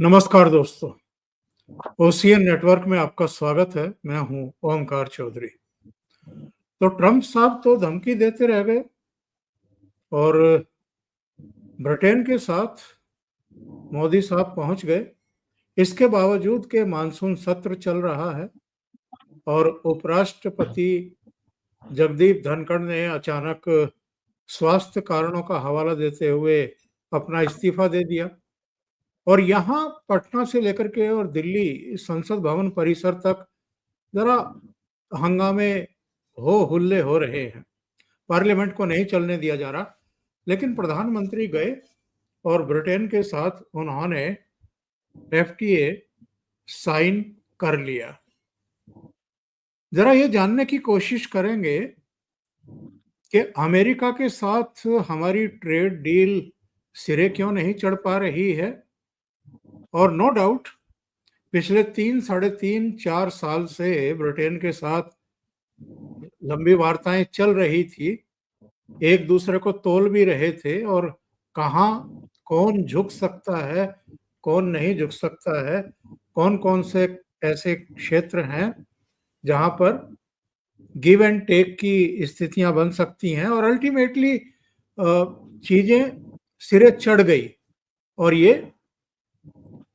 नमस्कार दोस्तों, ocean network में आपका स्वागत है। मैं हूं ओमकार चौधरी। तो ट्रंप साहब तो धमकी देते रह गए और ब्रिटेन के साथ मोदी साहब पहुंच गए। इसके बावजूद के मानसून सत्र चल रहा है और उपराष्ट्रपति जगदीप धनखड़ ने अचानक स्वास्थ्य कारणों का हवाला देते हुए अपना इस्तीफा दे दिया। और यहाँ पटना से लेकर के और दिल्ली संसद भवन परिसर तक जरा हंगामे हो हुल्ले हो रहे हैं। पार्लियामेंट को नहीं चलने दिया जा रहा, लेकिन प्रधानमंत्री गए और ब्रिटेन के साथ उन्होंने एफटीए साइन कर लिया। जरा ये जानने की कोशिश करेंगे कि अमेरिका के साथ हमारी ट्रेड डील सिरे क्यों नहीं चढ़ पा रही है। और नो डाउट पिछले 3 साढ़े 3 4 साल से ब्रिटेन के साथ लंबी वार्ताएं चल रही थी, एक दूसरे को तोल भी रहे थे और कहाँ कौन झुक सकता है, कौन नहीं झुक सकता है, कौन कौन से ऐसे क्षेत्र हैं जहां पर गिव एंड टेक की स्थितियां बन सकती हैं। और अल्टीमेटली चीजें सिरे चढ़ गई और ये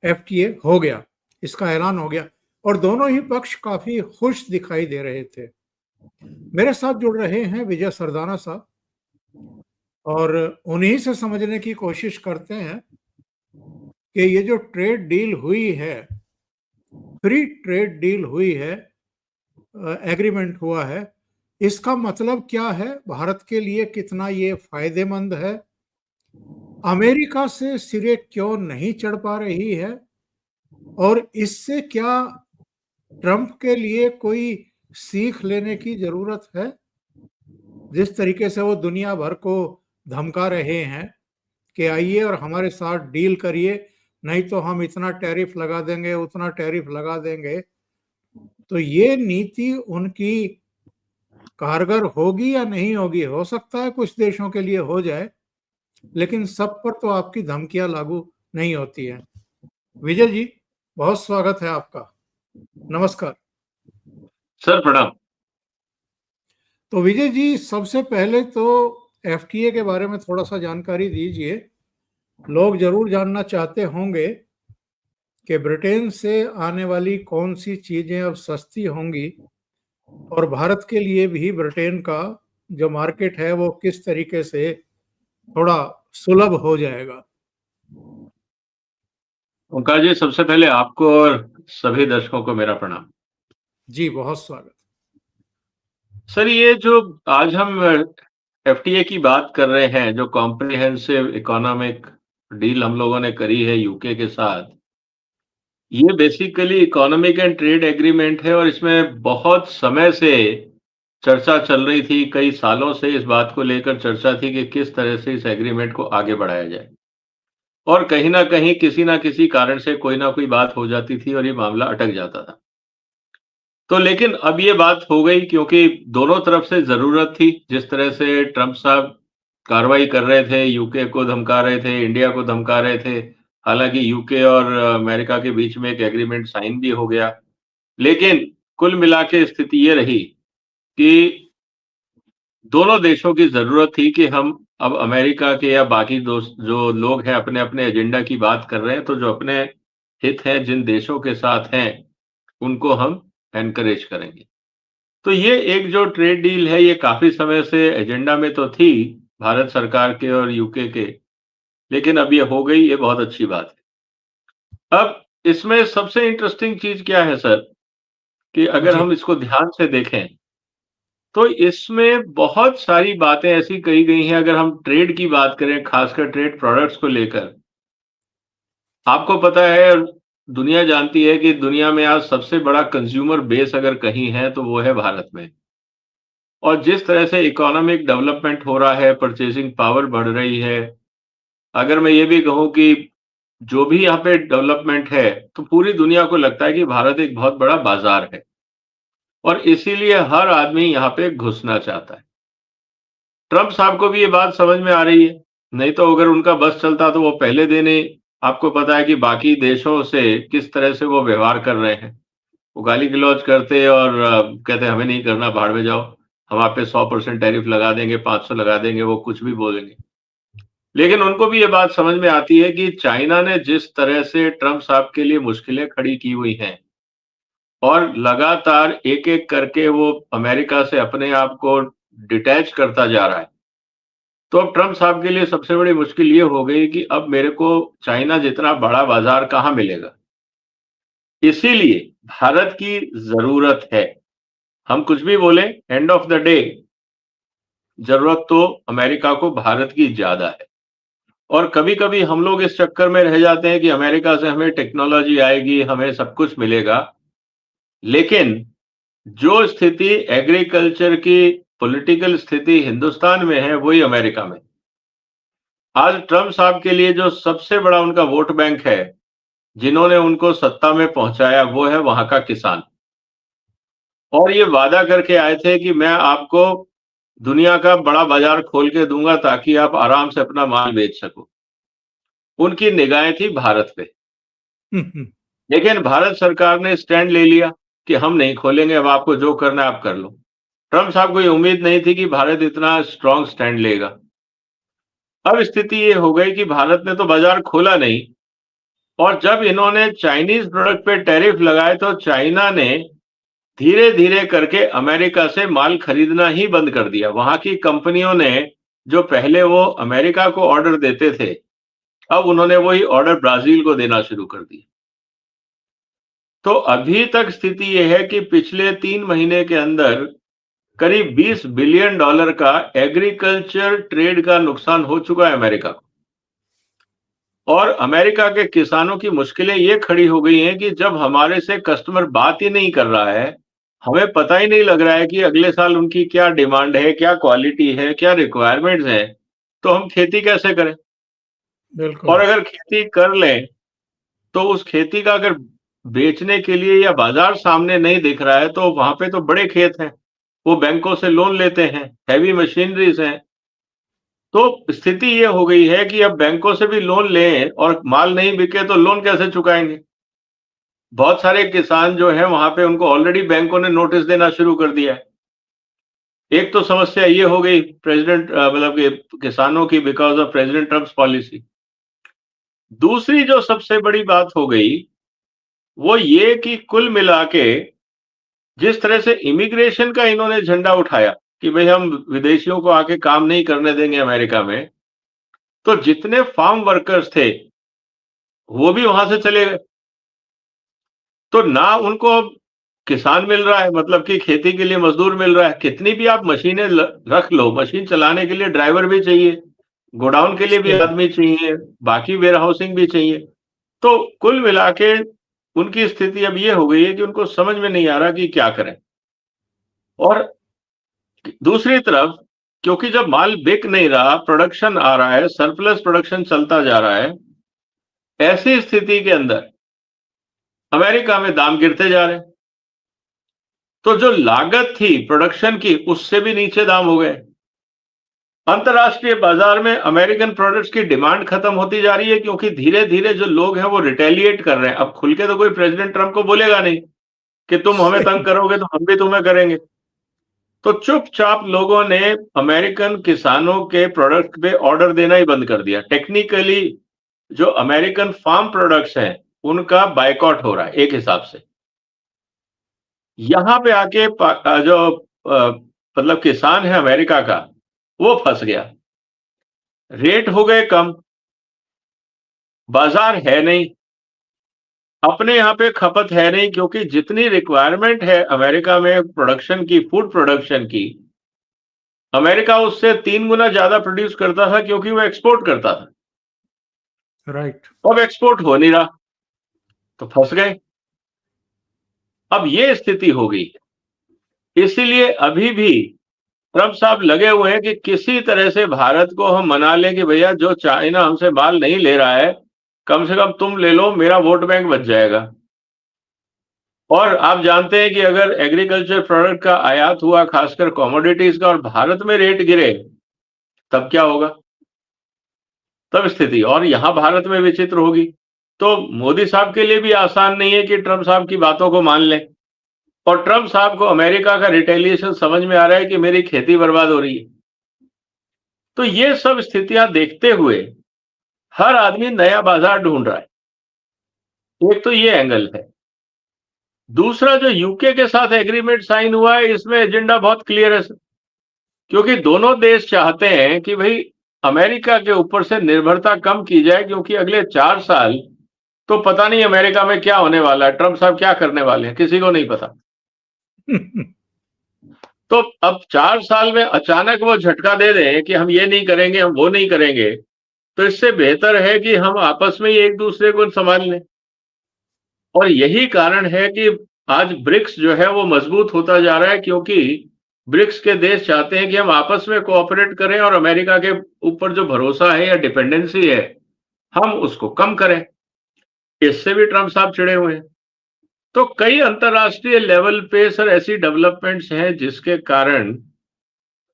एफटीए हो गया, इसका ऐलान हो गया और दोनों ही पक्ष काफी खुश दिखाई दे रहे थे। मेरे साथ जुड़ रहे हैं विजय सरदाना साहब और उन्हीं से समझने की कोशिश करते हैं कि ये जो ट्रेड डील हुई है, फ्री ट्रेड डील हुई है, एग्रीमेंट हुआ है, इसका मतलब क्या है, भारत के लिए कितना ये फायदेमंद है, अमेरिका से सिरे क्यों नहीं चढ़ पा रही है और इससे क्या ट्रंप के लिए कोई सीख लेने की जरूरत है। जिस तरीके से वो दुनिया भर को धमका रहे हैं कि आइए और हमारे साथ डील करिए, नहीं तो हम इतना टैरिफ लगा देंगे, उतना टैरिफ लगा देंगे, तो ये नीति उनकी कारगर होगी या नहीं होगी। हो सकता है कुछ देशों के लिए हो जाए, लेकिन सब पर तो आपकी धमकियां लागू नहीं होती है। विजय जी, बहुत स्वागत है आपका। नमस्कार सर। प्रणाम। तो विजय जी, सबसे पहले तो एफटीए के बारे में थोड़ा सा जानकारी दीजिए। लोग जरूर जानना चाहते होंगे कि ब्रिटेन से आने वाली कौन सी चीजें अब सस्ती होंगी और भारत के लिए भी ब्रिटेन का जो मार्केट है वो किस तरीके से थोड़ा सुलभ हो जाएगा। ओंकार जी, सबसे पहले आपको और सभी दर्शकों को मेरा प्रणाम। जी, बहुत स्वागत। सर, ये जो आज हम एफटीए की बात कर रहे हैं, जो कॉम्प्रिहेंसिव इकोनॉमिक डील हम लोगों ने करी है यूके के साथ, ये basically economic and trade agreement है और इसमें बहुत समय से चर्चा चल रही थी। कई सालों से इस बात को लेकर चर्चा थी कि किस तरह से इस एग्रीमेंट को आगे बढ़ाया जाए और कहीं ना कहीं किसी ना किसी कारण से कोई ना कोई बात हो जाती थी और ये मामला अटक जाता था। तो लेकिन अब ये बात हो गई क्योंकि दोनों तरफ से जरूरत थी। जिस तरह से ट्रंप साहब कार्रवाई कर रहे थे, यूके को धमका रहे थे, इंडिया को धमका रहे थे। हालांकि यूके और अमेरिका के बीच में एक एग्रीमेंट साइन भी हो गया, लेकिन कुल मिला के स्थिति ये रही कि दोनों देशों की जरूरत थी कि हम अब अमेरिका के या बाकी दोस्त जो लोग हैं अपने अपने एजेंडा की बात कर रहे हैं, तो जो अपने हित हैं जिन देशों के साथ हैं उनको हम एनकरेज करेंगे। तो ये एक जो ट्रेड डील है, ये काफी समय से एजेंडा में तो थी भारत सरकार के और यूके के, लेकिन अब ये हो गई, ये बहुत अच्छी बात है। अब इसमें सबसे इंटरेस्टिंग चीज क्या है सर, कि अगर जी हम इसको ध्यान से देखें तो इसमें बहुत सारी बातें ऐसी कही गई हैं। अगर हम ट्रेड की बात करें, खासकर ट्रेड प्रोडक्ट्स को लेकर, आपको पता है, दुनिया जानती है कि दुनिया में आज सबसे बड़ा कंज्यूमर बेस अगर कहीं है तो वो है भारत में। और जिस तरह से इकोनॉमिक डेवलपमेंट हो रहा है, परचेसिंग पावर बढ़ रही है, अगर मैं ये भी कहूँ कि जो भी यहाँ पे डेवलपमेंट है, तो पूरी दुनिया को लगता है कि भारत एक बहुत बड़ा बाजार है और इसीलिए हर आदमी यहाँ पे घुसना चाहता है। ट्रंप साहब को भी ये बात समझ में आ रही है, नहीं तो अगर उनका बस चलता तो वो पहले दिन ही आपको पता है कि बाकी देशों से किस तरह से वो व्यवहार कर रहे हैं। वो गाली गलौज करते और कहते हमें नहीं करना, भाड़ में जाओ, हम आप पे 100% टैरिफ लगा देंगे, 500 लगा देंगे, वो कुछ भी बोलेंगे। लेकिन उनको भी ये बात समझ में आती है कि चाइना ने जिस तरह से ट्रंप साहब के लिए मुश्किलें खड़ी की हुई हैं और लगातार एक-एक करके वो अमेरिका से अपने आप को डिटैच करता जा रहा है। तो अब ट्रंप साहब के लिए सबसे बड़ी मुश्किल ये हो गई कि अब मेरे को चाइना जितना बड़ा बाजार कहाँ मिलेगा? इसीलिए भारत की ज़रूरत है। हम कुछ भी बोलें, एंड ऑफ द डे ज़रूरत तो अमेरिका को भारत की ज़्यादा है। और कभी-कभी हम लोग इस चक्कर में रह जाते हैं कि अमेरिका से हमें टेक्नोलॉजी आएगी, हमें सब कुछ मिलेगा। लेकिन जो स्थिति एग्रीकल्चर की पॉलिटिकल स्थिति हिंदुस्तान में है, वही अमेरिका में। आज ट्रंप साहब के लिए जो सबसे बड़ा उनका वोट बैंक है, जिन्होंने उनको सत्ता में पहुंचाया, वो है वहां का किसान। और ये वादा करके आए थे कि मैं आपको दुनिया का बड़ा बाजार खोल के दूंगा ताकि आप आराम से अपना माल बेच सको। उनकी निगाहें थी भारत पे। लेकिन भारत सरकार ने स्टैंड ले लिया कि हम नहीं खोलेंगे, अब आपको जो करना है आप कर लो। ट्रंप साहब को ये उम्मीद नहीं थी कि भारत इतना स्ट्रांग स्टैंड लेगा। अब स्थिति ये हो गई कि भारत ने तो बाजार खोला नहीं, और जब इन्होंने चाइनीज प्रोडक्ट पे टैरिफ लगाए तो चाइना ने धीरे-धीरे करके अमेरिका से माल खरीदना ही बंद कर दिया। वहां की कंपनियों ने, जो पहले वो अमेरिका को ऑर्डर देते थे, अब उन्होंने वही ऑर्डर ब्राजील को देना शुरू कर दिया। तो अभी तक स्थिति यह है कि पिछले 3 महीने के अंदर करीब $20 बिलियन का एग्रीकल्चर ट्रेड का नुकसान हो चुका है अमेरिका को। और अमेरिका के किसानों की मुश्किलें ये खड़ी हो गई हैं कि जब हमारे से कस्टमर बात ही नहीं कर रहा है, हमें पता ही नहीं लग रहा है कि अगले साल उनकी क्या डिमांड है, क्या क्वालिटी है, क्या रिक्वायरमेंट्स हैं, तो हम खेती कैसे करें? बिल्कुल। और अगर खेती कर लें, तो उस खेती का अगर बेचने के लिए या बाजार सामने नहीं दिख रहा है, तो वहां पे तो बड़े खेत हैं, वो बैंकों से लोन लेते हैं, हैवी मशीनरीज हैं। तो स्थिति ये हो गई है कि अब बैंकों से भी लोन लें और माल नहीं बिके तो लोन कैसे चुकाएंगे? बहुत सारे किसान जो हैं वहां पे, उनको ऑलरेडी बैंकों ने नोटिस देना शुरू कर दिया है। एक तो समस्या ये हो गई प्रेसिडेंट मतलब कि किसानों की, because of president Trump's policy. दूसरी जो सबसे बड़ी बात हो गई वो ये कि कुल मिला के जिस तरह से इमिग्रेशन का इन्होंने झंडा उठाया कि भाई हम विदेशियों को आके काम नहीं करने देंगे अमेरिका में, तो जितने फार्म वर्कर्स थे वो भी वहां से चले गए। तो ना उनको अब किसान मिल रहा है, मतलब कि खेती के लिए मजदूर मिल रहा है। कितनी भी आप मशीनें रख लो, मशीन चलाने के लिए ड्राइवर भी चाहिए, गोडाउन के लिए भी सही। आदमी चाहिए, बाकी वेयर हाउसिंग भी चाहिए। तो कुल मिला के उनकी स्थिति अब ये हो गई है कि उनको समझ में नहीं आ रहा कि क्या करें। और दूसरी तरफ, क्योंकि जब माल बिक नहीं रहा, प्रोडक्शन आ रहा है, सरप्लस प्रोडक्शन चलता जा रहा है, ऐसी स्थिति के अंदर अमेरिका में दाम गिरते जा रहे हैं। तो जो लागत थी प्रोडक्शन की, उससे भी नीचे दाम हो गए। अंतर्राष्ट्रीय बाजार में अमेरिकन प्रोडक्ट्स की डिमांड खत्म होती जा रही है, क्योंकि धीरे धीरे जो लोग हैं वो रिटेलिएट कर रहे हैं। अब खुल के तो कोई प्रेसिडेंट ट्रंप को बोलेगा नहीं कि तुम हमें सही। तंग करोगे तो हम भी तुम्हें करेंगे। तो चुपचाप लोगों ने अमेरिकन किसानों के प्रोडक्ट पे ऑर्डर देना ही बंद कर दिया। टेक्निकली जो अमेरिकन फार्म प्रोडक्ट्स हैं उनका बायकॉट हो रहा है एक हिसाब से। यहां पे आके जो मतलब किसान है अमेरिका का, वो फंस गया। रेट हो गए कम, बाजार है नहीं, अपने यहाँ पे खपत है नहीं, क्योंकि जितनी रिक्वायरमेंट है अमेरिका में प्रोडक्शन की, फूड प्रोडक्शन की, अमेरिका उससे 3 गुना ज्यादा प्रोड्यूस करता था, क्योंकि वो एक्सपोर्ट करता था। राइट। अब एक्सपोर्ट हो नहीं रहा, तो फंस गए। अब ये स्थिति हो गई। इसीलिए अभी भी ट्रंप साहब लगे हुए हैं कि किसी तरह से भारत को हम मना लें कि भैया जो चाइना हमसे माल नहीं ले रहा है, कम से कम तुम ले लो, मेरा वोट बैंक बच जाएगा। और आप जानते हैं कि अगर एग्रीकल्चर प्रोडक्ट का आयात हुआ, खासकर कमोडिटीज का, और भारत में रेट गिरे, तब क्या होगा? तब स्थिति और यहां भारत में विचित्र होगी। तो मोदी साहब के लिए भी आसान नहीं है कि ट्रंप साहब की बातों को मान लें, और ट्रंप साहब को अमेरिका का रिटेलिएशन समझ में आ रहा है कि मेरी खेती बर्बाद हो रही है। तो ये सब स्थितियां देखते हुए हर आदमी नया बाजार ढूंढ रहा है। एक तो ये एंगल है। दूसरा, जो यूके के साथ एग्रीमेंट साइन हुआ है, इसमें एजेंडा बहुत क्लियर है सर। क्योंकि दोनों देश चाहते हैं कि भाई अमेरिका के ऊपर से निर्भरता कम की जाए, क्योंकि अगले 4 साल तो पता नहीं अमेरिका में क्या होने वाला है, ट्रंप साहब क्या करने वाले हैं, किसी को नहीं पता। तो अब 4 साल में अचानक वो झटका दे दें कि हम ये नहीं करेंगे, हम वो नहीं करेंगे, तो इससे बेहतर है कि हम आपस में ही एक दूसरे को संभाल लें। और यही कारण है कि आज ब्रिक्स जो है वो मजबूत होता जा रहा है, क्योंकि ब्रिक्स के देश चाहते हैं कि हम आपस में कोऑपरेट करें और अमेरिका के ऊपर जो भरोसा है या डिपेंडेंसी है, हम उसको कम करें। इससे भी ट्रंप साहब चिढ़े हुए हैं। तो कई अंतर्राष्ट्रीय लेवल पे सर ऐसी डेवलपमेंट्स हैं जिसके कारण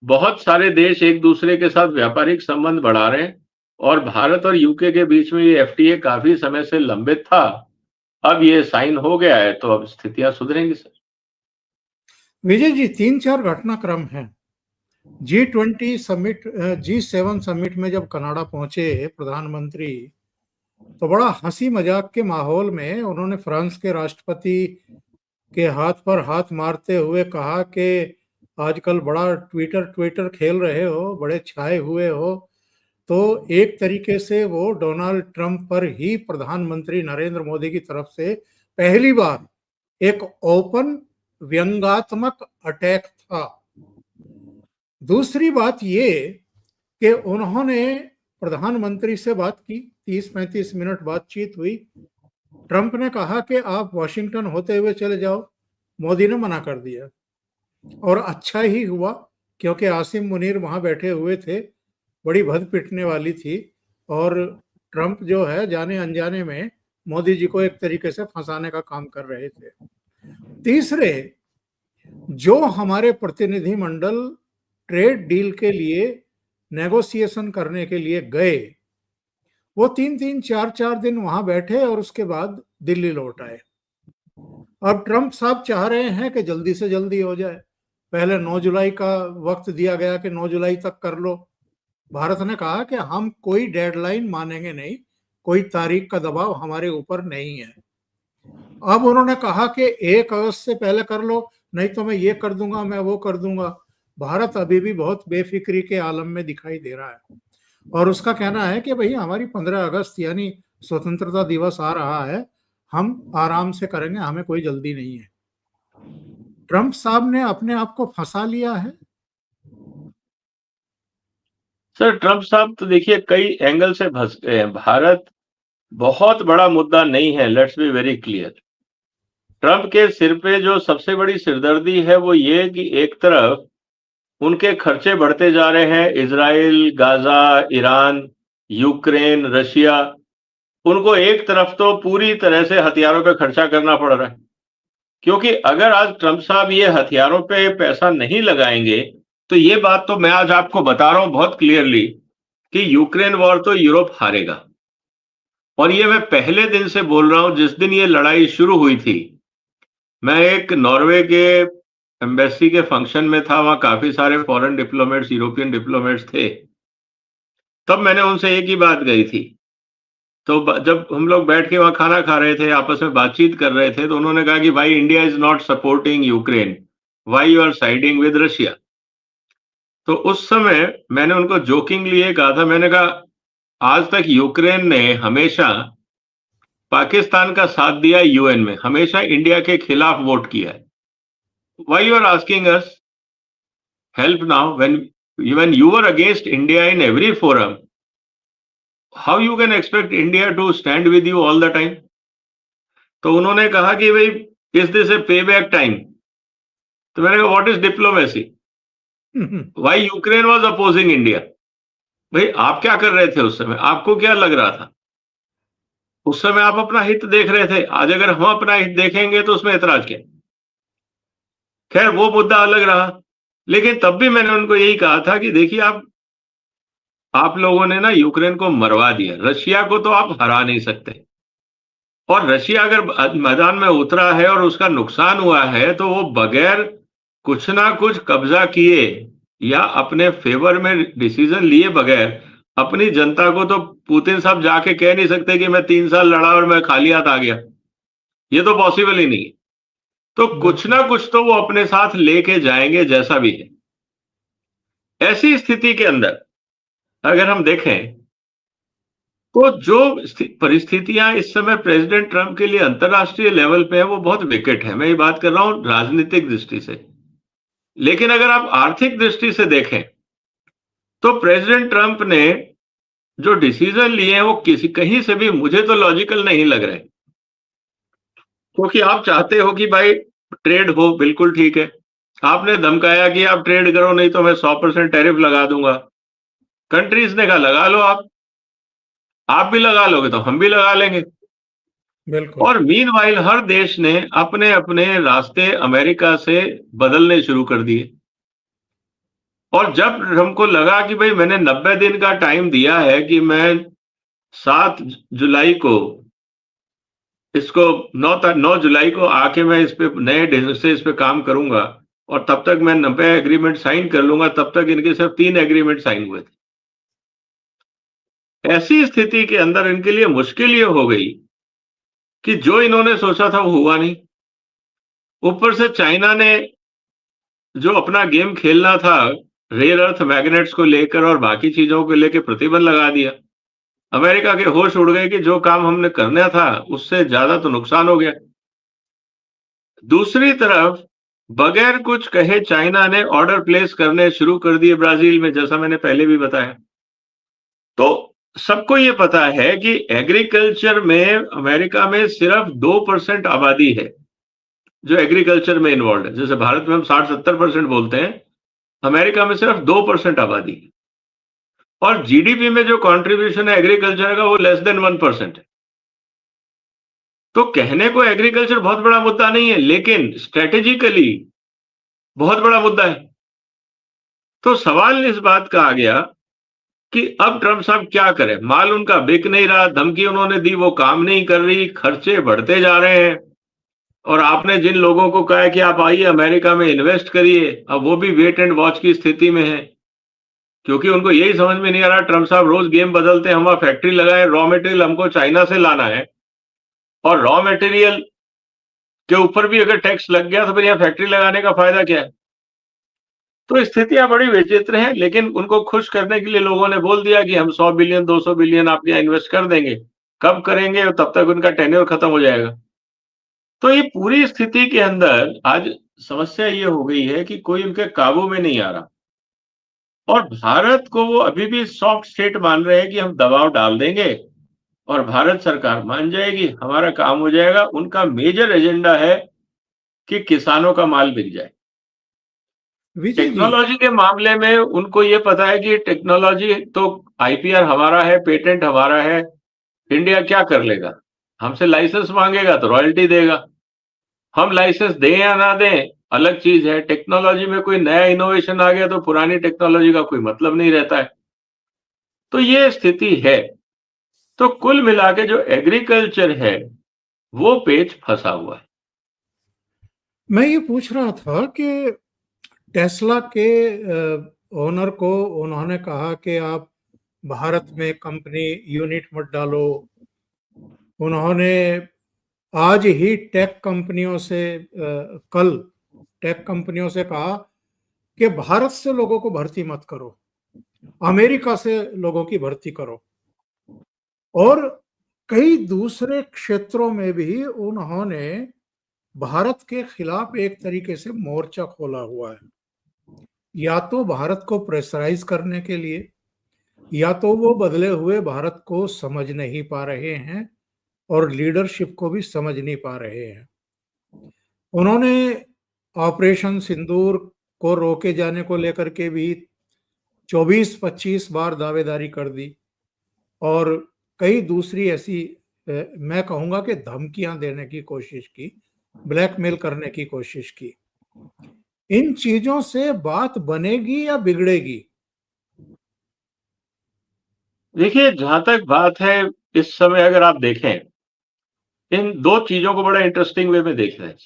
बहुत सारे देश एक दूसरे के साथ व्यापारिक संबंध बढ़ा रहे हैं, और भारत और यूके के बीच में ये एफटीए काफी समय से लंबित था। अब ये साइन हो गया है, तो अब स्थितियां सुधरेंगी सर। विजय जी, 3-4 घटनाक्रम हैं। G20 समिट, G7 समिट में जब कनाडा पहुंचे प्रधानमंत्री, तो बड़ा हंसी मजाक के माहौल में उन्होंने फ्रांस के राष्ट्रपति के हाथ पर हाथ मारते हुए कहा कि आजकल बड़ा ट्विटर ट्विटर खेल रहे हो, बड़े छाए हुए हो। तो एक तरीके से वो डोनाल्ड ट्रंप पर ही प्रधानमंत्री नरेंद्र मोदी की तरफ से पहली बार एक ओपन व्यंग्यात्मक अटैक था। दूसरी बात ये कि उन्होंने प्रधानमंत्री से बात की, 30-35 मिनट बातचीत हुई। ट्रंप ने कहा कि आप वॉशिंगटन होते हुए चले जाओ, मोदी ने मना कर दिया। और अच्छा ही हुआ, क्योंकि आसिम मुनीर वहां बैठे हुए थे, बड़ी भद पिटने वाली थी, और ट्रंप जो है जाने अनजाने में मोदी जी को एक तरीके से फंसाने का काम कर रहे थे। तीसरे, जो हमारे प्रतिनिधि मंडल ट्रेड डील के लिए नेगोशिएशन करने के लिए गए, वो 3-3, 4-4 दिन वहां बैठे और उसके बाद दिल्ली लौट आए। अब ट्रंप साहब चाह रहे हैं कि जल्दी से जल्दी हो जाए। पहले 9 जुलाई का वक्त दिया गया कि 9 जुलाई तक कर लो। भारत ने कहा कि हम कोई डेडलाइन मानेंगे नहीं, कोई तारीख का दबाव हमारे ऊपर नहीं है। अब उन्होंने कहा कि 1 अगस्त से पहले कर लो, नहीं तो मैं ये कर दूंगा, मैं वो कर दूंगा। भारत अभी भी बहुत बेफिक्री के आलम में दिखाई दे रहा है, और उसका कहना है कि भाई हमारी 15 अगस्त यानी स्वतंत्रता दिवस आ रहा है, हम आराम से करेंगे, हमें कोई जल्दी नहीं है। ट्रंप साहब ने अपने आप को फंसा लिया है। सर ट्रंप साहब तो देखिए कई एंगल से फंस गए हैं। भारत बहुत बड़ा मुद्दा नहीं है, let's be very clear. Trump के सिर पे जो सबसे बड़ी सिरदर्दी है वो ये कि एक तरफ उनके खर्चे बढ़ते जा रहे हैं, Israel, Gaza, Iran, Ukraine, Russia, उनको एक तरफ तो पूरी तरह से हथियारों पे खर्चा करना पड़ रहा है। क्योंकि अगर आज ट्रंप साहब ये हथियारों पे पैसा नहीं लगाएंगे, तो ये बात तो मैं आज आपको बता रहा हूं बहुत क्लियरली कि यूक्रेन वॉर तो यूरोप हारेगा। और ये मैं पहले दिन से बोल रहा हूं, जिस दिन ये लड़ाई शुरू हुई थी। मैं एक नॉर्वे के एम्बेसी के फंक्शन में था, वहां काफी सारे फॉरेन डिप्लोमेट्स, यूरोपियन डिप्लोमेट्स थे। तब मैंने उनसे एक ही बात कही थी। तो जब हम लोग बैठ के वहां खाना खा रहे थे, आपस में बातचीत कर रहे थे, तो उन्होंने कहा कि भाई India is not supporting Ukraine, why you are siding with Russia. तो उस समय मैंने उनको जोकिंगली ये कहा था, मैंने कहा आज तक यूक्रेन ने हमेशा पाकिस्तान का साथ दिया, यूएन में हमेशा इंडिया के खिलाफ वोट किया है। Why you are asking us help now when you were against India in every forum? How you can expect India to stand with you all the time? तो उन्होंने कहा कि भाई इज दिस ए पे बैक टाइम। तो मैंने कहा what is diplomacy, why Ukraine was opposing India. भाई आप क्या कर रहे थे उस समय, आपको क्या लग रहा था उस समय? आप अपना हित देख रहे थे। आज अगर हम अपना हित देखेंगे तो उसमें ऐतराज क्या? खैर वो मुद्दा अलग रहा, लेकिन तब भी मैंने उनको यही कहा था कि देखिए आप आप लोगों ने ना यूक्रेन को मरवा दिया, रशिया को तो आप हरा नहीं सकते। और रशिया अगर मैदान में उतरा है और उसका नुकसान हुआ है तो वो बगैर कुछ ना कुछ कब्जा किए या अपने फेवर में डिसीजन लिए बगैर अपनी जनता को तो पुतिन साहब जाके कह नहीं सकते कि मैं 3 साल लड़ा और मैं खाली हाथ आ गया। ये तो पॉसिबल ही नहीं है। तो कुछ बिल्कुल। ना कुछ तो वो अपने साथ लेके जाएंगे जैसा भी है। ऐसी स्थिति के अंदर अगर हम देखें तो जो परिस्थितियां इस समय प्रेसिडेंट ट्रंप के लिए अंतर्राष्ट्रीय लेवल पे है वो बहुत विकट है। मैं ये बात कर रहा हूं राजनीतिक दृष्टि से। लेकिन अगर आप आर्थिक दृष्टि से देखें तो प्रेसिडेंट ट्रंप ने जो डिसीजन लिए हैं वो किसी कहीं से भी मुझे तो लॉजिकल नहीं लग रहे। क्योंकि आप चाहते हो कि भाई ट्रेड हो, बिल्कुल ठीक है। आपने धमकाया कि आप ट्रेड करो नहीं तो मैं 100% टैरिफ लगा दूंगा। कंट्रीज ने कहा लगा लो, आप भी लगा लोगे तो हम भी लगा लेंगे। बिल्कुल। और मीनवाइल हर देश ने अपने अपने रास्ते अमेरिका से बदलने शुरू कर दिए। और जब हमको लगा कि भाई मैंने 90 दिन का टाइम दिया है कि मैं 7 जुलाई को इसको 9 जुलाई को आके मैं इस पे नए ढंग से इस पे काम करूंगा और तब तक मैं 90 एग्रीमेंट साइन कर लूंगा, तब तक इनके सिर्फ 3 एग्रीमेंट साइन हुए थे। ऐसी स्थिति के अंदर इनके लिए मुश्किल ये हो गई कि जो इन्होंने सोचा था वो हुआ नहीं। ऊपर से चाइना ने जो अपना गेम खेलना था रेयर अर्थ मैग्नेट्स को लेकर और बाकी चीजों को लेकर प्रतिबंध लगा दिया। अमेरिका के होश उड़ गए कि जो काम हमने करना था उससे ज्यादा तो नुकसान हो गया। दूसरी तरफ बगैर कुछ कहे चाइना ने ऑर्डर प्लेस करने शुरू कर दिए ब्राजील में, जैसा मैंने पहले भी बताया। तो सबको ये पता है कि एग्रीकल्चर में अमेरिका में सिर्फ 2% आबादी है जो एग्रीकल्चर में इन्वॉल्व है। जैसे भारत में हम 60-70% बोलते हैं, अमेरिका में सिर्फ 2% आबादी है। और जीडीपी में जो कंट्रीब्यूशन है एग्रीकल्चर का वो लेस देन 1% है। तो कहने को एग्रीकल्चर बहुत बड़ा मुद्दा नहीं है, लेकिन स्ट्रेटेजिकली बहुत बड़ा मुद्दा है। तो सवाल इस बात का आ गया कि अब ट्रंप साहब क्या करें। माल उनका बिक नहीं रहा, धमकी उन्होंने दी वो काम नहीं कर रही, खर्चे बढ़ते जा रहे हैं। और आपने जिन लोगों को कहा है कि आप आइए अमेरिका में इन्वेस्ट करिए, अब वो भी वेट एंड वॉच की स्थिति में है। क्योंकि उनको यही समझ में नहीं आ रहा, ट्रंप साहब रोज गेम बदलते हैं, हम वहां फैक्ट्री लगाए, रॉ मटेरियल हमको चाइना से लाना है और रॉ मटेरियल के ऊपर भी अगर टैक्स लग गया तो फिर यहाँ फैक्ट्री लगाने का फायदा क्या है। तो स्थितियां बड़ी विचित्र हैं। लेकिन उनको खुश करने के लिए लोगों ने बोल दिया कि हम 100 बिलियन 200 बिलियन आपके यहाँ इन्वेस्ट कर देंगे। कब करेंगे तब तक उनका टेन्योर खत्म हो जाएगा। तो ये पूरी स्थिति के अंदर आज समस्या ये हो गई है कि कोई उनके काबू में नहीं आ रहा। और भारत को वो अभी भी सॉफ्ट स्टेट मान रहे हैं कि हम दबाव डाल देंगे और भारत सरकार मान जाएगी, हमारा काम हो जाएगा। उनका मेजर एजेंडा है कि किसानों का माल बिक जाए। विजय जी। टेक्नोलॉजी के मामले में उनको ये पता है कि टेक्नोलॉजी तो आईपीआर हमारा है, पेटेंट हमारा है, इंडिया क्या कर लेगा। हमसे लाइसेंस मांगेगा तो रॉयल्टी देगा। हम लाइसेंस दें या ना दें अलग चीज है। टेक्नोलॉजी में कोई नया इनोवेशन आ गया तो पुरानी टेक्नोलॉजी का कोई मतलब नहीं रहता है। तो ये स्थिति है। तो कुल मिला के जो एग्रीकल्चर है वो पेच फंसा हुआ है। मैं ये पूछ रहा था कि टेस्ला के ओनर को उन्होंने कहा कि आप भारत में कंपनी यूनिट मत डालो। उन्होंने आज ही टेक कंपनियों से कल टेक कंपनियों से कहा कि भारत से लोगों को भर्ती मत करो, अमेरिका से लोगों की भर्ती करो। और कई दूसरे क्षेत्रों में भी उन्होंने भारत के खिलाफ एक तरीके से मोर्चा खोला हुआ है, या तो भारत को प्रेशराइज करने के लिए, या तो वो बदले हुए भारत को समझ नहीं पा रहे हैं और लीडरशिप को भी समझ नहीं पा रहे हैं। उन्होंने ऑपरेशन सिंदूर को रोके जाने को लेकर के भी 24-25 बार दावेदारी कर दी और कई दूसरी ऐसी मैं कहूंगा कि धमकियां देने की कोशिश की, ब्लैकमेल करने की कोशिश की। इन चीजों से बात बनेगी या बिगड़ेगी? देखिए, जहां तक बात है, इस समय अगर आप देखें, इन दो चीजों को बड़ा इंटरेस्टिंग वे में देख रहे हैं।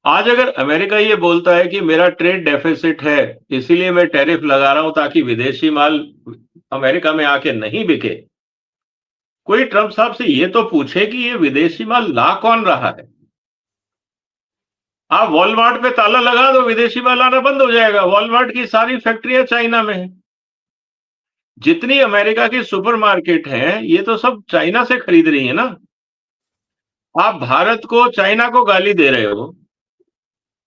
आज अगर अमेरिका ये बोलता है कि मेरा ट्रेड डेफिसिट है, इसीलिए मैं टैरिफ लगा रहा हूं ताकि विदेशी माल अमेरिका में आके नहीं बिके, कोई ट्रंप साहब से ये तो पूछे कि ये विदेशी माल ला कौन रहा है। आप वॉलमार्ट पे ताला लगा दो, विदेशी माल आना बंद हो जाएगा। वॉलमार्ट की सारी फैक्ट्रियां चाइना में है। जितनी अमेरिका की सुपरमार्केट हैं, ये तो सब चाइना से खरीद रही है ना। आप भारत को, चाइना को गाली दे रहे हो,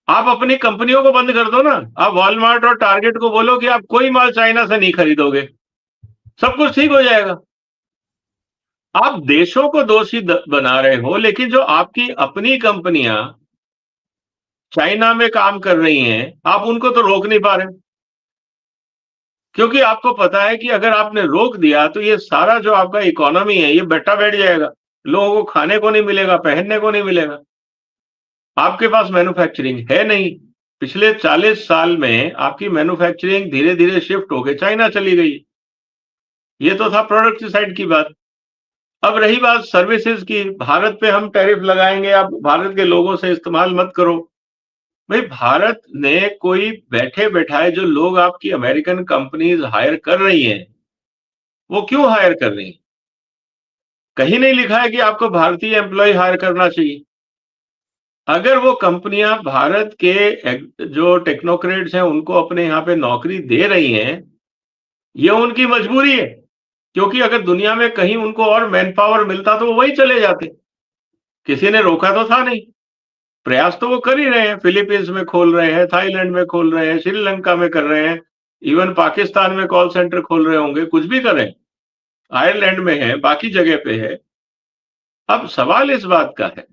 आप अपनी कंपनियों को बंद कर दो ना। आप वॉलमार्ट और टारगेट को बोलो कि आप कोई माल चाइना से नहीं खरीदोगे, सब कुछ ठीक हो जाएगा। आप देशों को दोषी बना रहे हो, लेकिन जो आपकी अपनी कंपनियां चाइना में काम कर रही हैं, आप उनको तो रोक नहीं पा रहे, क्योंकि आपको पता है कि अगर आपने रोक दिया तो ये सारा जो आपका इकोनॉमी है, ये बेटा बैठ जाएगा। लोगों को खाने को नहीं मिलेगा, पहनने को नहीं मिलेगा। आपके पास मैन्युफैक्चरिंग है नहीं। पिछले 40 साल में आपकी मैन्युफैक्चरिंग धीरे धीरे शिफ्ट होकर चाइना चली गई। ये तो था प्रोडक्ट साइड की बात। अब रही बात सर्विसेज की, भारत पे हम टैरिफ लगाएंगे, आप भारत के लोगों से इस्तेमाल मत करो। भाई, भारत ने कोई बैठे बैठाए जो लोग आपकी अमेरिकन कंपनीज हायर कर रही हैं, वो क्यों हायर कर रही हैं? कहीं नहीं लिखा है कि आपको भारतीय एम्प्लॉय हायर करना चाहिए। अगर वो कंपनियां भारत के जो टेक्नोक्रेट्स हैं उनको अपने यहाँ पे नौकरी दे रही हैं, ये उनकी मजबूरी है। क्योंकि अगर दुनिया में कहीं उनको और मैन पावर मिलता तो वो वही चले जाते। किसी ने रोका तो था नहीं। प्रयास तो वो कर ही रहे हैं, फिलीपींस में खोल रहे हैं, थाईलैंड में खोल रहे हैं, श्रीलंका में कर रहे हैं, इवन पाकिस्तान में कॉल सेंटर खोल रहे होंगे, कुछ भी कर रहे हैं, आयरलैंड में है, बाकी जगह पे है। अब सवाल इस बात का है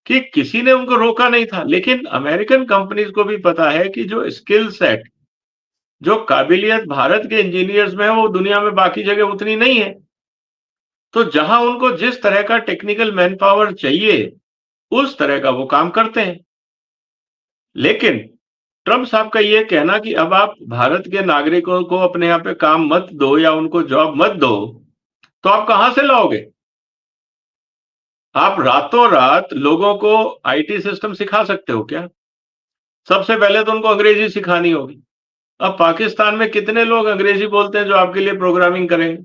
कि किसी ने उनको रोका नहीं था, लेकिन अमेरिकन कंपनीज को भी पता है कि जो स्किल सेट, जो काबिलियत भारत के इंजीनियर्स में है, वो दुनिया में बाकी जगह उतनी नहीं है। तो जहां उनको जिस तरह का टेक्निकल मैन पावर चाहिए, उस तरह का वो काम करते हैं। लेकिन ट्रंप साहब का ये कहना कि अब आप भारत के नागरिकों को अपने यहाँ पे काम मत दो या उनको जॉब मत दो, तो आप कहां से लाओगे? आप रातों रात लोगों को आईटी सिस्टम सिखा सकते हो क्या? सबसे पहले तो उनको अंग्रेजी सिखानी होगी। अब पाकिस्तान में कितने लोग अंग्रेजी बोलते हैं जो आपके लिए प्रोग्रामिंग करेंगे?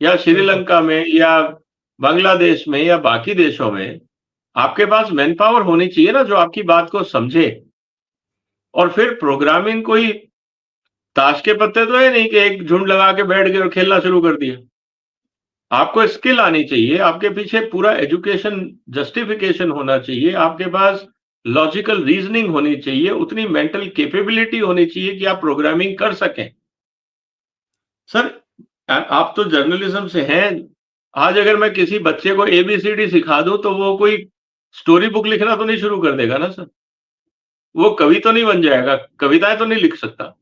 या बिल्कुल। श्रीलंका में या बांग्लादेश में या बाकी देशों में आपके पास मैन पावर होनी चाहिए ना, जो आपकी बात को समझे। और फिर प्रोग्रामिंग कोई ताश के पत्ते तो है नहीं कि एक झुंड लगा के बैठ गए और खेलना शुरू कर दिया। आपको स्किल आनी चाहिए, आपके पीछे पूरा एजुकेशन जस्टिफिकेशन होना चाहिए, आपके पास लॉजिकल रीजनिंग होनी चाहिए, उतनी मेंटल कैपेबिलिटी होनी चाहिए कि आप प्रोग्रामिंग कर सकें। सर, आप तो जर्नलिज्म से हैं। आज अगर मैं किसी बच्चे को एबीसीडी सिखा दूं तो वो कोई स्टोरी बुक लिखना तो नहीं शुरू कर देगा ना सर। वो कवि तो नहीं बन जाएगा, कविताएं तो नहीं लिख सकता।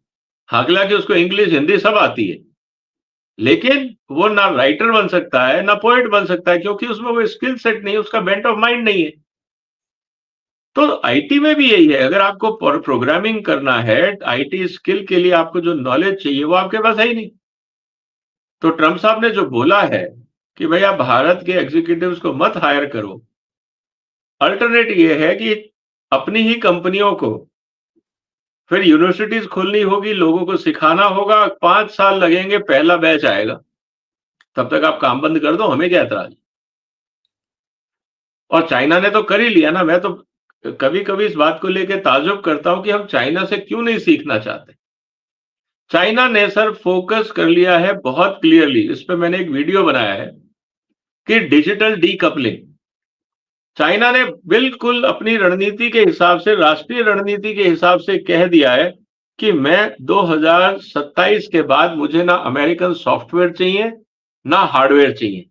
हालांकि उसको इंग्लिश हिंदी सब आती है, लेकिन वो ना राइटर बन सकता है ना पोएट बन सकता है, क्योंकि उसमें वो स्किल सेट नहीं है, उसका बेंट ऑफ माइंड नहीं है। तो आईटी में भी यही है। अगर आपको प्रोग्रामिंग करना है, आईटी स्किल के लिए आपको जो नॉलेज चाहिए वो आपके पास है ही नहीं। तो ट्रंप साहब ने जो बोला है कि भाई आप भारत के एग्जीक्यूटिव्स को मत हायर करो, अल्टरनेट ये है कि अपनी ही कंपनियों को फिर यूनिवर्सिटीज खोलनी होगी, लोगों को सिखाना होगा, 5 साल लगेंगे, पहला बैच आएगा। तब तक आप काम बंद कर दो, हमें क्या एतराज। और चाइना ने तो कर ही लिया ना। मैं तो कभी कभी इस बात को लेकर ताज्जुब करता हूं कि हम चाइना से क्यों नहीं सीखना चाहते। चाइना ने सर फोकस कर लिया है बहुत क्लियरली, इस पे मैंने एक वीडियो बनाया है, कि डिजिटल डीकपलिंग। चाइना ने बिल्कुल अपनी रणनीति के हिसाब से, राष्ट्रीय रणनीति के हिसाब से कह दिया है कि मैं 2027 के बाद मुझे ना अमेरिकन सॉफ्टवेयर चाहिए ना हार्डवेयर चाहिए।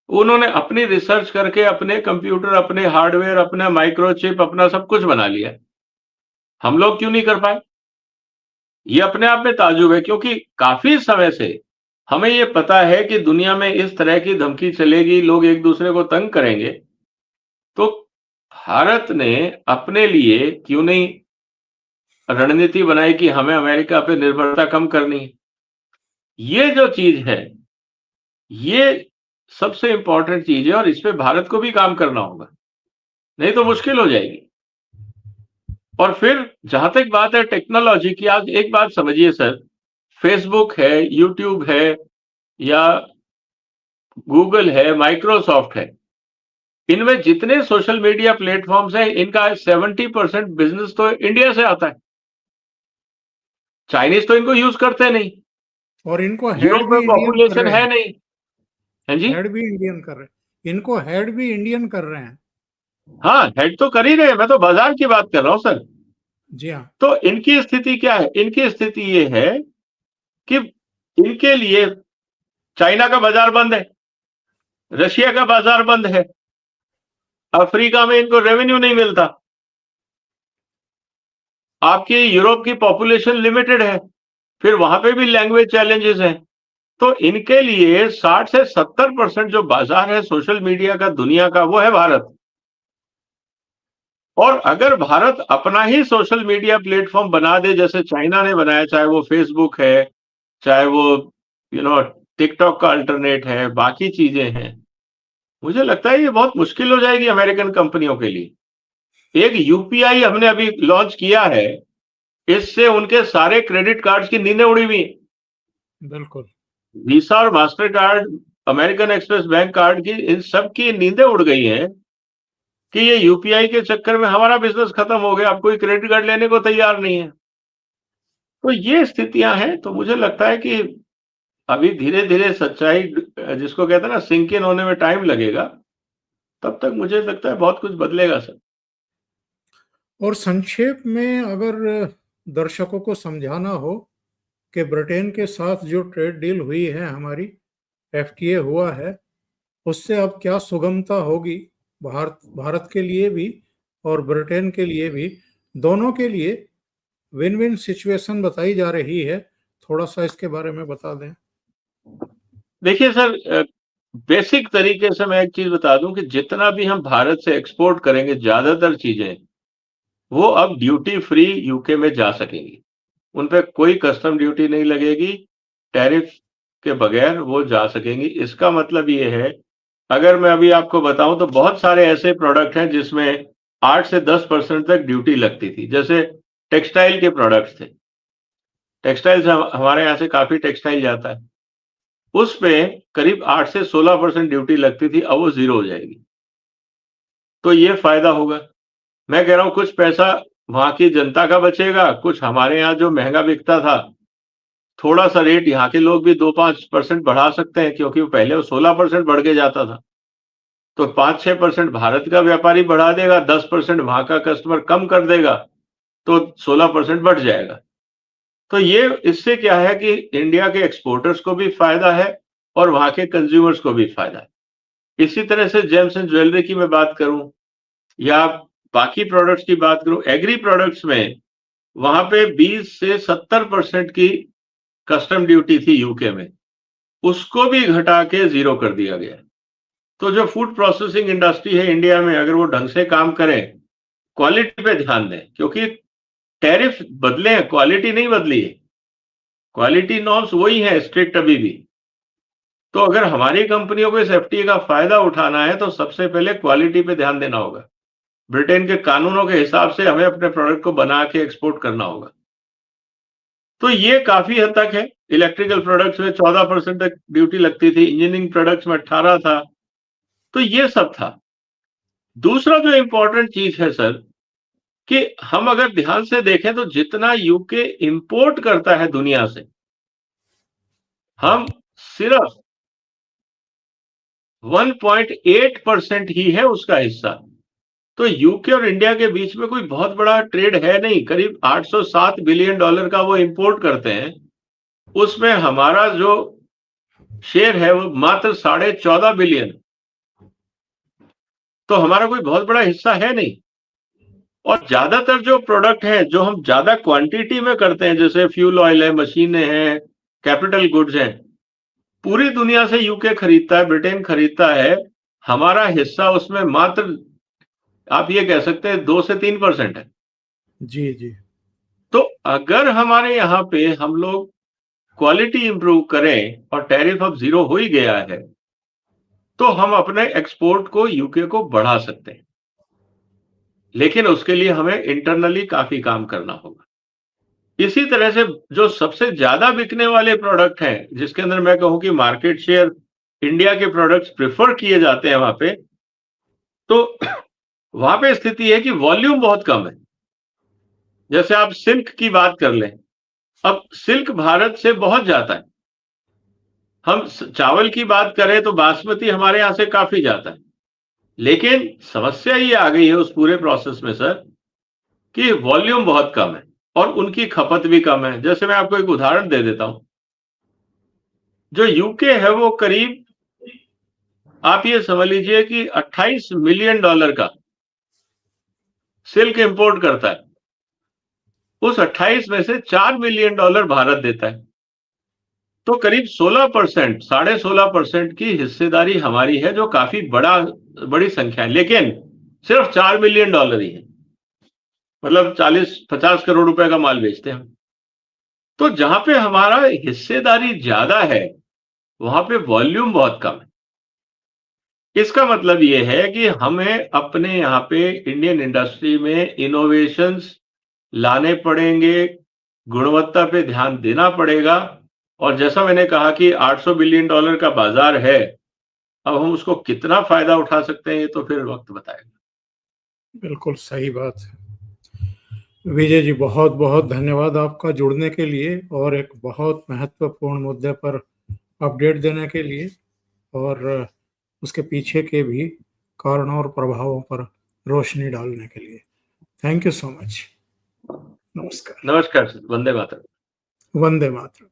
उन्होंने अपनी रिसर्च करके अपने कंप्यूटर, अपने हार्डवेयर, अपना माइक्रोचिप, अपना सब कुछ बना लिया। हम लोग क्यों नहीं कर पाए? ये अपने आप में ताज्जुब है, क्योंकि काफी समय से हमें ये पता है कि दुनिया में इस तरह की धमकी चलेगी, लोग एक दूसरे को तंग करेंगे। तो भारत ने अपने लिए क्यों नहीं रणनीति बनाई कि हमें अमेरिका पे निर्भरता कम करनी है? ये जो चीज है, ये सबसे इंपॉर्टेंट चीज है और इस पे भारत को भी काम करना होगा, नहीं तो मुश्किल हो जाएगी। और फिर जहां तक बात है टेक्नोलॉजी की, आज एक बात समझिए सर, फेसबुक है, यूट्यूब है, या गूगल है, माइक्रोसॉफ्ट है, इनमें जितने सोशल मीडिया प्लेटफॉर्म्स हैं, इनका 70% बिजनेस तो इंडिया से आता है। चाइनीज तो इनको यूज करते नहीं, और इनको हेड यूरोप भी में इंडियन कर पॉपुलेशन रहे है हैं। नहीं। है जी। हेड भी इंडियन कर रहे हैं, इनको हेड भी इंडियन कर रहे हैं। हाँ, हेड तो कर ही रहे हैं, मैं तो बाजार की बात कर रहा हूं सर। जी हाँ। तो इनकी स्थिति क्या है? इनकी स्थिति ये है कि इनके लिए चाइना का बाजार बंद है, रशिया का बाजार बंद है, अफ्रीका में इनको रेवेन्यू नहीं मिलता, आपकी यूरोप की पॉपुलेशन लिमिटेड है, फिर वहां पे भी लैंग्वेज चैलेंजेस हैं। तो इनके लिए 60 से 70% जो बाजार है सोशल मीडिया का दुनिया का, वो है भारत। और अगर भारत अपना ही सोशल मीडिया प्लेटफॉर्म बना दे जैसे चाइना ने बनाया, चाहे वो फेसबुक है, चाहे वो टिकटॉक का अल्टरनेट है, बाकी चीजें हैं, मुझे लगता है ये बहुत मुश्किल हो जाएगी अमेरिकन कंपनियों के लिए। एक यूपीआई हमने अभी लॉन्च किया है, इससे उनके सारे क्रेडिट कार्ड्स की नींदें उड़ी हुई। बिल्कुल। वीसा और master card, American express bank card की, इन सब की नींदें उड़ गई हैं कि ये यूपीआई के चक्कर में हमारा बिजनेस खत्म हो गया, अब कोई क्रेडिट कार्ड लेने को तैयार नहीं है। तो ये स्थितियां हैं। तो मुझे लगता है कि अभी धीरे धीरे सच्चाई, जिसको कहते हैं ना, सिंक इन होने में टाइम लगेगा, तब तक मुझे लगता है बहुत कुछ बदलेगा सर। और संक्षेप में अगर दर्शकों को समझाना हो कि ब्रिटेन के साथ जो ट्रेड डील हुई है हमारी, एफटीए हुआ है, उससे अब क्या सुगमता होगी भारत भारत के लिए भी और ब्रिटेन के लिए भी, दोनों के लिए विन विन सिचुएशन बताई जा रही है। थोड़ा सा इसके बारे में बता दें। देखिए सर, बेसिक तरीके से मैं एक चीज बता दूं कि जितना भी हम भारत से एक्सपोर्ट करेंगे, ज्यादातर चीजें वो अब ड्यूटी फ्री यूके में जा सकेंगी, उन पे कोई कस्टम ड्यूटी नहीं लगेगी, टैरिफ के बगैर वो जा सकेंगी। इसका मतलब ये है, अगर मैं अभी आपको बताऊं तो बहुत सारे ऐसे प्रोडक्ट हैं जिसमें 8 से 10% तक ड्यूटी लगती थी। जैसे टेक्सटाइल के प्रोडक्ट्स थे, टेक्सटाइल से हमारे यहाँ से काफी टेक्सटाइल जाता है, उस पे करीब 8 से 16% ड्यूटी लगती थी, अब वो जीरो हो जाएगी। तो ये फायदा होगा। मैं कह रहा हूं कुछ पैसा वहां की जनता का बचेगा, कुछ हमारे यहाँ जो महंगा बिकता था, थोड़ा सा रेट यहाँ के लोग भी 2-5% बढ़ा सकते हैं, क्योंकि वो पहले वो 16% बढ़ के जाता था। तो 5-6% भारत का व्यापारी बढ़ा देगा, 10% वहां का कस्टमर कम कर देगा, तो 16% बढ़ जाएगा। तो ये इससे क्या है कि इंडिया के एक्सपोर्टर्स को भी फायदा है और वहां के कंज्यूमर्स को भी फायदा है। इसी तरह से जेम्स एंड ज्वेलरी की मैं बात करूं या बाकी प्रोडक्ट्स की बात करूं, एग्री प्रोडक्ट्स में वहां पे 20 से 70% की कस्टम ड्यूटी थी यूके में, उसको भी घटा के जीरो कर दिया गया। तो जो फूड प्रोसेसिंग इंडस्ट्री है इंडिया में, अगर वो ढंग से काम करें, क्वालिटी पे ध्यान दें, क्योंकि टैरिफ बदले हैं, क्वालिटी नहीं बदली है, क्वालिटी नॉर्म्स वही है स्ट्रिक्ट अभी भी। तो अगर हमारी कंपनियों को इस एफटीए का फायदा उठाना है तो सबसे पहले क्वालिटी पे ध्यान देना होगा। ब्रिटेन के कानूनों के हिसाब से हमें अपने प्रोडक्ट को बना के एक्सपोर्ट करना होगा। तो ये काफी हद तक है। इलेक्ट्रिकल प्रोडक्ट्स में 14% तक ड्यूटी लगती थी, इंजीनियरिंग प्रोडक्ट्स में 18 था। तो ये सब था। दूसरा जो इंपॉर्टेंट चीज है सर, कि हम अगर ध्यान से देखें तो जितना यूके इंपोर्ट करता है दुनिया से, हम सिर्फ 1.8% ही है उसका हिस्सा। तो यूके और इंडिया के बीच में कोई बहुत बड़ा ट्रेड है नहीं, करीब 807 बिलियन डॉलर का वो इंपोर्ट करते हैं, उसमें हमारा जो शेयर है वो मात्र 14.5 बिलियन। तो हमारा कोई बहुत बड़ा हिस्सा है नहीं। और ज्यादातर जो प्रोडक्ट है जो हम ज्यादा क्वांटिटी में करते हैं, जैसे फ्यूल ऑयल है, मशीनें हैं, कैपिटल गुड्स हैं, पूरी दुनिया से यूके खरीदता है, ब्रिटेन खरीदता है, हमारा हिस्सा उसमें मात्र आप ये कह सकते हैं 2 से 3% है। जी जी। तो अगर हमारे यहाँ पे हम लोग क्वालिटी इंप्रूव करें और टैरिफ अब 0 हो ही गया है, तो हम अपने एक्सपोर्ट को यूके को बढ़ा सकते हैं। लेकिन उसके लिए हमें इंटरनली काफी काम करना होगा। इसी तरह से जो सबसे ज्यादा बिकने वाले प्रोडक्ट हैं, जिसके अंदर मैं कहूं कि मार्केट शेयर इंडिया के प्रोडक्ट्स प्रेफर किए जाते हैं वहां पे, तो वहां पे स्थिति है कि वॉल्यूम बहुत कम है। जैसे आप सिल्क की बात कर लें, अब सिल्क भारत से बहुत जाता है। हम चावल की बात करें तो बासमती हमारे यहां से काफी जाता है। लेकिन समस्या ये आ गई है उस पूरे प्रोसेस में सर, कि वॉल्यूम बहुत कम है और उनकी खपत भी कम है। जैसे मैं आपको एक उदाहरण दे देता हूं, जो यूके है वो करीब, आप ये समझ लीजिए कि $28 मिलियन का सिल्क इंपोर्ट करता है। उस 28 में से $4 मिलियन भारत देता है। तो करीब 16%, 16.5% की हिस्सेदारी हमारी है, जो काफी बड़ी संख्या है। लेकिन सिर्फ $4 मिलियन ही है, मतलब 40-50 करोड़ रुपए का माल बेचते हैं हम। तो जहां पे हमारा हिस्सेदारी ज्यादा है, वहां पे वॉल्यूम बहुत कम है। इसका मतलब यह है कि हमें अपने यहाँ पे इंडियन इंडस्ट्री में इनोवेशंस लाने पड़ेंगे, गुणवत्ता पे ध्यान देना पड़ेगा। और जैसा मैंने कहा कि $800 बिलियन का बाजार है, अब हम उसको कितना फायदा उठा सकते हैं, ये तो फिर वक्त बताएगा। बिल्कुल सही बात है। विजय जी, बहुत बहुत धन्यवाद आपका जुड़ने के लिए और एक बहुत महत्वपूर्ण मुद्दे पर अपडेट देने के लिए, और उसके पीछे के भी कारणों और प्रभावों पर रोशनी डालने के लिए। Thank you so much. नमस्कार। नमस्कार सर, वंदे मातरम। वंदे मातरम।